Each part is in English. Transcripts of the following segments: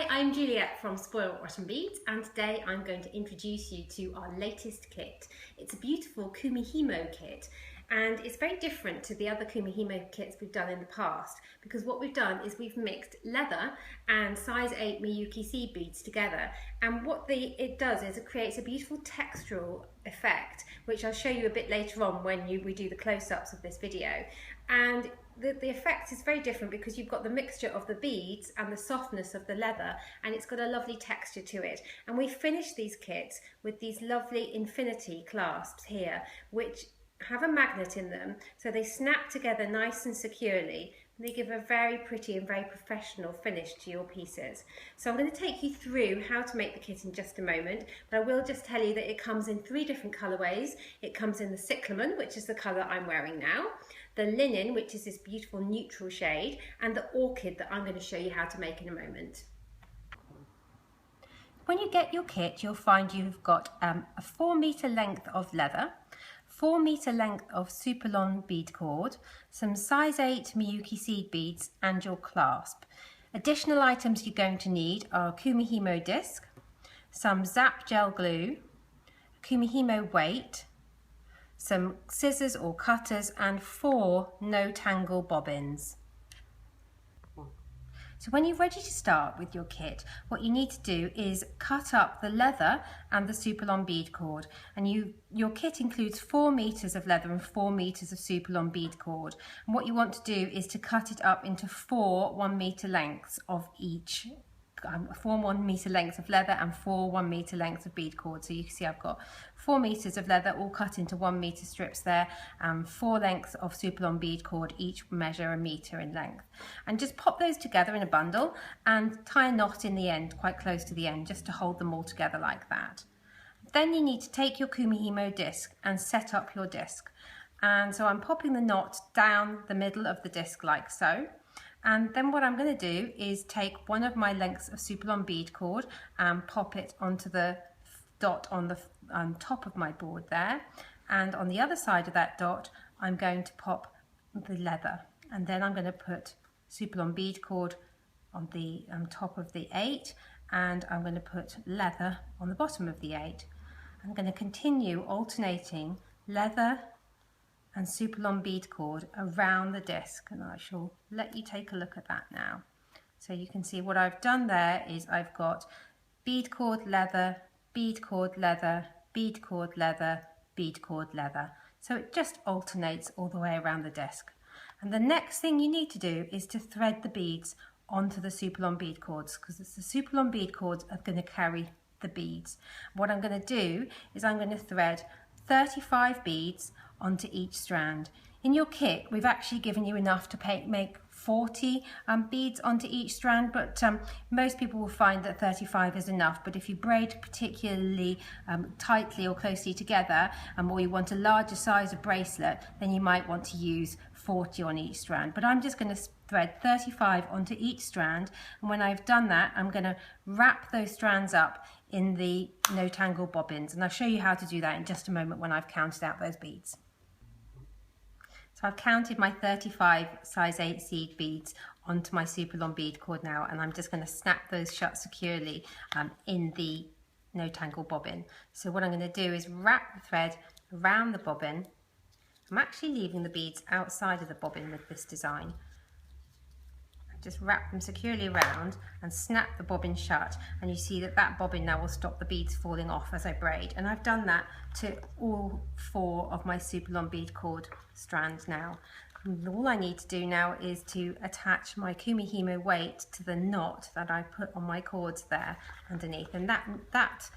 Hi, I'm Juliet from Superlon Beads, and today I'm going to introduce you to our latest kit. It's a beautiful Kumihimo kit, and it's very different to the other Kumihimo kits we've done in the past, because what we've done is we've mixed leather and size 8 Miyuki Seed Beads together, and what it does is it creates a beautiful textural effect, which I'll show you a bit later on when we do the close-ups of this video. And the effect is very different because you've got the mixture of the beads and the softness of the leather, and it's got a lovely texture to it. And we finished these kits with these lovely infinity clasps here, which have a magnet in them, so they snap together nice and securely. They give a very pretty and very professional finish to your pieces. So I'm going to take you through how to make the kit in just a moment, but I will just tell you that it comes in 3 different colourways. It comes in the cyclamen, which is the colour I'm wearing now, the linen, which is this beautiful neutral shade, and the orchid that I'm going to show you how to make in a moment. When you get your kit, you'll find you've got a 4 metre length of leather, 4 metre length of Superlon Bead Cord, some size 8 Miyuki Seed Beads, and your clasp. Additional items you're going to need are Kumihimo Disk, some Zap Gel Glue, Kumihimo weight, some scissors or cutters, and 4 No Tangle Bobbins. So when you're ready to start with your kit, what you need to do is cut up the leather and the Superlon bead cord. And your kit includes 4 meters of leather and 4 meters of Superlon bead cord. And what you want to do is to cut it up into 4 1 meter lengths of each. 4 1 meter lengths of leather and 4 1 meter lengths of bead cord. So you can see I've got 4 meters of leather all cut into 1 meter strips there, and 4 lengths of Superlon bead cord, each measure 1 meter in length. And just pop those together in a bundle and tie a knot in the end, quite close to the end, just to hold them all together like that. Then you need to take your Kumihimo disc and set up your disc. And so I'm popping the knot down the middle of the disc like so. And then what I'm going to do is take one of my lengths of Superlon bead cord and pop it onto the dot on the top of my board there. And on the other side of that dot, I'm going to pop the leather. And then I'm going to put Superlon bead cord on the top of the 8, and I'm going to put leather on the bottom of the 8. I'm going to continue alternating leather and Superlon bead cord around the disc, and I shall let you take a look at that now. So you can see what I've done there is I've got bead cord leather, bead cord leather, bead cord leather, bead cord leather. So it just alternates all the way around the disc. And the next thing you need to do is to thread the beads onto the Superlon bead cords, because it's the Superlon bead cords are going to carry the beads. What I'm going to do is I'm going to thread 35 beads onto each strand. In your kit, we've actually given you enough to make 40 beads onto each strand, but most people will find that 35 is enough. But if you braid particularly tightly or closely together, or you want a larger size of bracelet, then you might want to use 40 on each strand. But I'm just going to thread 35 onto each strand, and when I've done that, I'm going to wrap those strands up in the No Tangle Bobbins, and I'll show you how to do that in just a moment when I've counted out those beads. So I've counted my 35 size 8 seed beads onto my Superlon bead cord now, and I'm just going to snap those shut securely in the No Tangle bobbin. So what I'm going to do is wrap the thread around the bobbin. I'm actually leaving the beads outside of the bobbin with this design. Just wrap them securely around and snap the bobbin shut, and you see that that bobbin now will stop the beads falling off as I braid. And I've done that to all 4 of my Superlon bead cord strands now. And all I need to do now is to attach my Kumihimo weight to the knot that I put on my cords there underneath, and that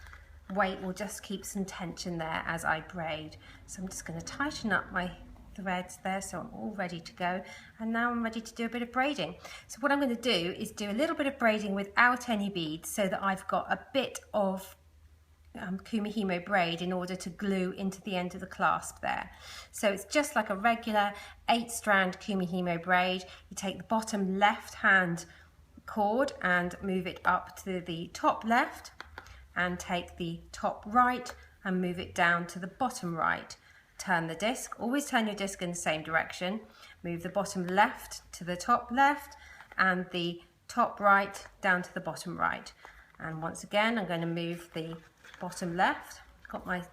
weight will just keep some tension there as I braid. So I'm just going to tighten up my threads there, so I'm all ready to go, and now I'm ready to do a bit of braiding. So what I'm going to do is do a little bit of braiding without any beads, so that I've got a bit of Kumihimo braid in order to glue into the end of the clasp there. So it's just like a regular 8-strand Kumihimo braid. You take the bottom left hand cord and move it up to the top left, and take the top right and move it down to the bottom right. Turn the disc, always turn your disc in the same direction, move the bottom left to the top left, and the top right down to the bottom right. And once again, I'm going to move the bottom left. Got my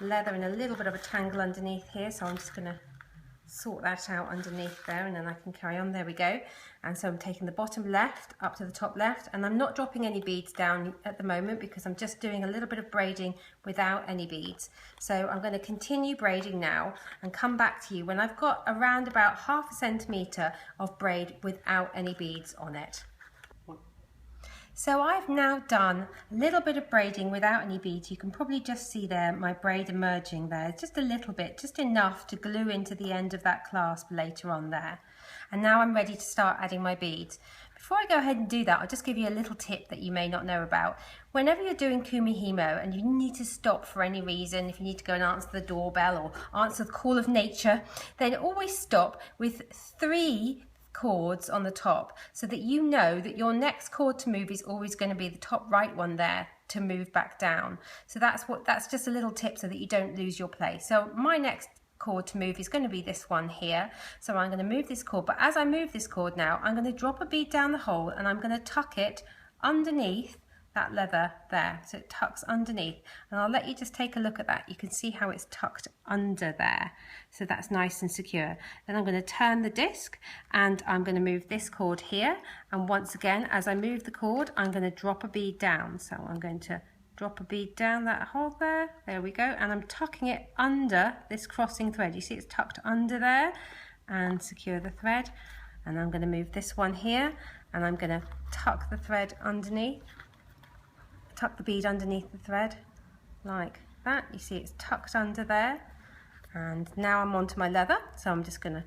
leather in a little bit of a tangle underneath here, so I'm just going to sort that out underneath there, and then I can carry on. There we go. And so I'm taking the bottom left up to the top left, and I'm not dropping any beads down at the moment because I'm just doing a little bit of braiding without any beads. So I'm going to continue braiding now and come back to you when I've got around about 1/2 centimetre of braid without any beads on it. So I've now done a little bit of braiding without any beads. You can probably just see there my braid emerging there, just a little bit, just enough to glue into the end of that clasp later on there. And now I'm ready to start adding my beads. Before I go ahead and do that, I'll just give you a little tip that you may not know about. Whenever you're doing Kumihimo and you need to stop for any reason, if you need to go and answer the doorbell or answer the call of nature, then always stop with 3 cords on the top so that you know that your next cord to move is always going to be the top right one there to move back down. So that's just a little tip so that you don't lose your place. So my next cord to move is going to be this one here. So I'm going to move this cord, but as I move this cord now, I'm going to drop a bead down the hole and I'm going to tuck it underneath that leather there, so it tucks underneath, and I'll let you just take a look at that. You can see how it's tucked under there, so that's nice and secure. Then I'm going to turn the disc and I'm going to move this cord here, and once again as I move the cord I'm going to drop a bead down. So I'm going to drop a bead down that hole there we go, and I'm tucking it under this crossing thread. You see it's tucked under there, and secure the thread. And I'm going to move this one here and I'm going to tuck the thread underneath. Tuck the bead underneath the thread like that. You see it's tucked under there, and now I'm onto my leather, so I'm just going to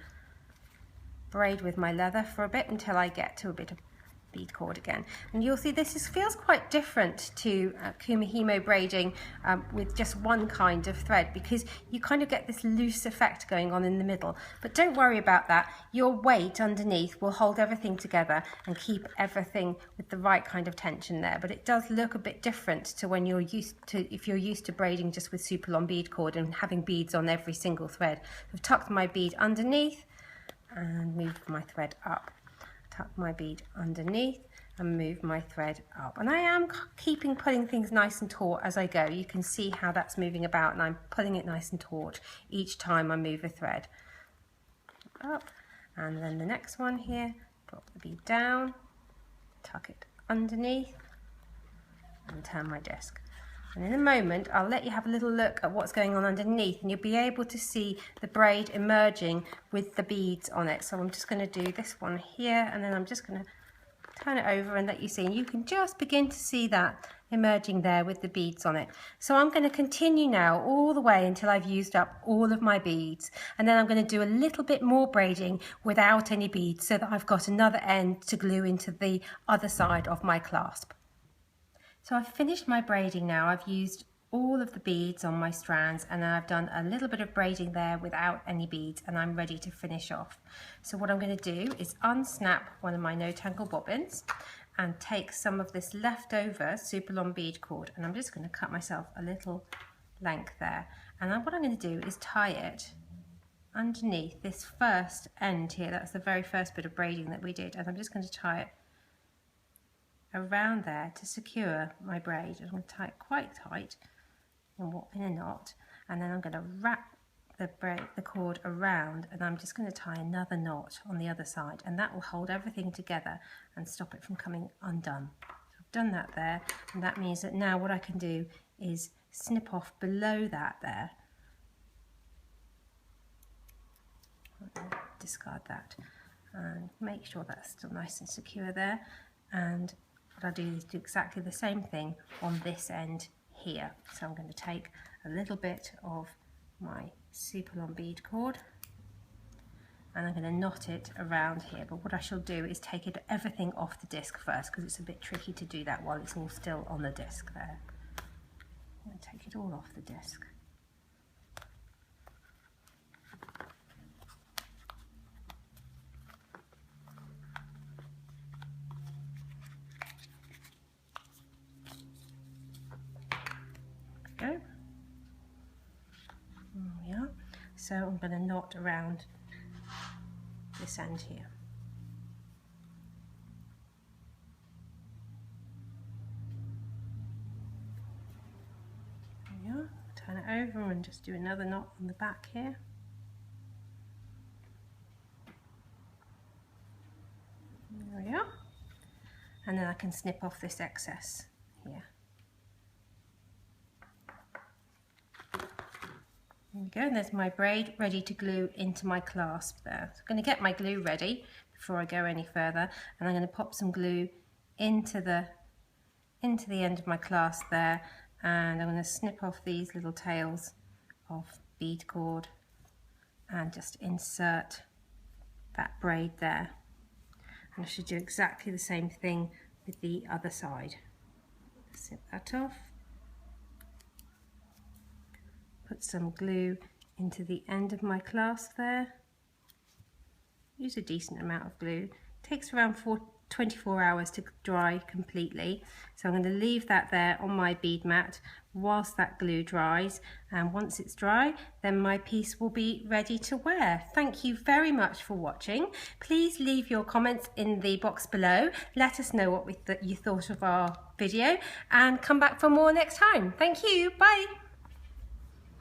braid with my leather for a bit until I get to a bit of bead cord again. And you'll see this feels quite different to Kumihimo braiding with just one kind of thread, because you kind of get this loose effect going on in the middle. But don't worry about that. Your weight underneath will hold everything together and keep everything with the right kind of tension there. But it does look a bit different to when you're if you're used to braiding just with Superlon bead cord and having beads on every single thread. I've tucked my bead underneath and moved my thread up. Tuck my bead underneath and move my thread up, and I am pulling things nice and taut as I go. You can see how that's moving about, and I'm pulling it nice and taut each time I move a thread up. And then the next one here, drop the bead down, tuck it underneath and turn my disc. And in a moment I'll let you have a little look at what's going on underneath, and you'll be able to see the braid emerging with the beads on it. So I'm just going to do this one here, and then I'm just going to turn it over and let you see, and you can just begin to see that emerging there with the beads on it. So I'm going to continue now all the way until I've used up all of my beads, and then I'm going to do a little bit more braiding without any beads so that I've got another end to glue into the other side of my clasp. So I've finished my braiding now. I've used all of the beads on my strands, and then I've done a little bit of braiding there without any beads, and I'm ready to finish off. So what I'm going to do is unsnap one of my No Tangle Bobbins and take some of this leftover Superlon bead cord, and I'm just going to cut myself a little length there. And then what I'm going to do is tie it underneath this first end here. That's the very first bit of braiding that we did, and I'm just going to tie it around there to secure my braid. I'm going to tie it quite tight in a knot, and then I'm going to wrap the cord around, and I'm just going to tie another knot on the other side, and that will hold everything together and stop it from coming undone. So I've done that there, and that means that now what I can do is snip off below that there. Discard that and make sure that's still nice and secure there, and what I'll do is do exactly the same thing on this end here. So I'm going to take a little bit of my Superlon bead cord and I'm going to knot it around here. But what I shall do is take everything off the disc first, because it's a bit tricky to do that while it's all still on the disc there. I'm going to take it all off the disc. Go. There we are. So I'm going to knot around this end here. over and just do another knot on the back here. There we are. And then I can snip off this excess here. There we go, and there's my braid ready to glue into my clasp there. So I'm going to get my glue ready before I go any further, and I'm going to pop some glue into the end of my clasp there, and I'm going to snip off these little tails of bead cord and just insert that braid there. And I should do exactly the same thing with the other side. Snip that off. Put some glue into the end of my clasp there. Use a decent amount of glue. It takes around 24 hours to dry completely. So I'm going to leave that there on my bead mat whilst that glue dries, and once it's dry then my piece will be ready to wear. Thank you very much for watching. Please leave your comments in the box below. Let us know what you thought of our video, and come back for more next time. Thank you. Bye.